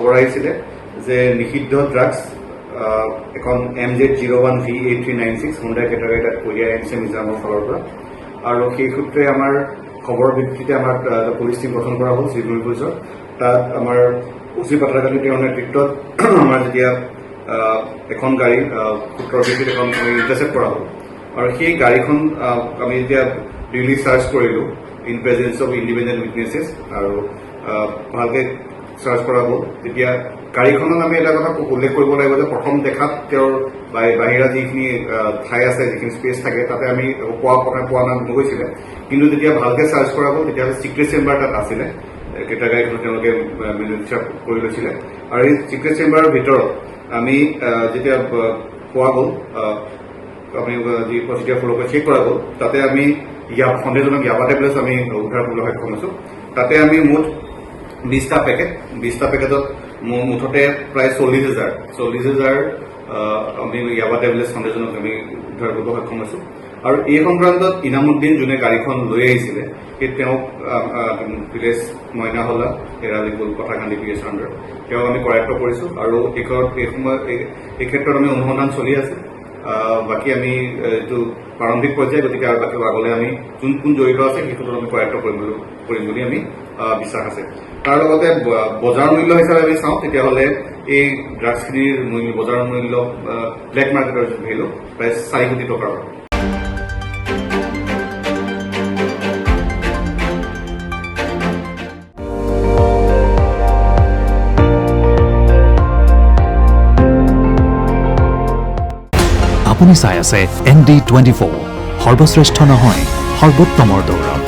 খবৰ আহিছিলে যে নিষিদ্ধ ড্ৰাগছ এখন MZ01V8396 হুণ্ডাই কেটাগৰী তাত কঢ়িয়াই আনিছে মিজোৰামৰ ফালৰ পৰা আৰু সেই সূত্ৰে আমাৰ খবৰ ভিত্তিতে আমাৰ পুলিচ টিম গঠন কৰা হ'ল চিভিল পুলিচৰ তাত আমাৰ উচি পাট্টাকালি তেওঁৰ নেতৃত্বত আমাৰ যেতিয়া এখন গাড়ী সূত্ৰৰ ভিত্তিত এখন ইণ্টাৰচেপ্ট কৰা হ'ল আৰু সেই গাড়ীখন আমি যেতিয়া ডেইলি চাৰ্চ কৰিলোঁ ইন প্ৰেজেন্স অফ ইণ্ডিপেণ্ডেণ্ট উইটনেছেছ আৰু ভালকে চাৰ্চ কৰা হ'ল তেতিয়া গাড়ীখনত আমি এটা কথা উল্লেখ কৰিব লাগিব যে প্ৰথম দেখাত তেওঁৰ বাহিৰা যিখিনি ঠাই আছে যিখিনি স্পেচ থাকে তাতে আমি পোৱা নগৈছিলে কিন্তু যেতিয়া ভালকে চাৰ্চ কৰা হ'ল তেতিয়াহ'লে চিক্ৰেট চেম্বাৰ তাত আছিলে কেইটা গাড়ীখন তেওঁলোকে মেনুফেকচাৰ কৰি লৈছিলে আৰু এই চিক্ৰেট চেম্বাৰৰ ভিতৰত আমি যেতিয়া পোৱা গ'ল আমি যি প্ৰচিডিউৰ ফ'ল' কৰি চেক কৰা গ'ল তাতে আমি সন্দেহজনক ইয়াবা টেবলেটছ আমি উদ্ধাৰ কৰিবলৈ সক্ষম হৈছোঁ তাতে আমি মুঠ 20টা পেকেটত মুঠতে প্ৰায় 40,000 আমি ইয়াবা টেবলেট সন্দেহজনক আমি উদ্ধাৰ কৰিব সক্ষম হৈছোঁ আৰু এই সংক্ৰান্তত ইনামুদ্দিন যোনে গাড়ীখন লৈ আহিছিলে সেই তেওঁক ভিলেজ মইনাহলা হেৰালিপুল কথাকান্দি PH আণ্ডাৰ তেওঁক আমি কৰায়ত্ব কৰিছোঁ আৰু এই ক্ষেত্ৰত আমি অনুসন্ধান চলি আছে বাকী আমি এইটো প্ৰাৰম্ভিক পৰ্যায় গতিকে আৰু বাকী আগলৈ আমি কোন জড়িত আছে সেই ক্ষেত্ৰত আমি কৰায়ত্ব কৰিম বুলি আমি বিশ্বাস আছে তাৰ লগতে বজাৰ মূল্য হিচাপে আমি চাওঁ তেতিয়াহ'লে এই ড্ৰাগছখিনিৰ বজাৰ মূল্য ব্লেক মাৰ্কেটৰ ভেলু প্ৰায় 4 কোটি টকাৰ হয় আপুনি চাই আছে ND24 সৰ্বশ্ৰেষ্ঠ নহয় সৰ্বোত্তমৰ দৌৰ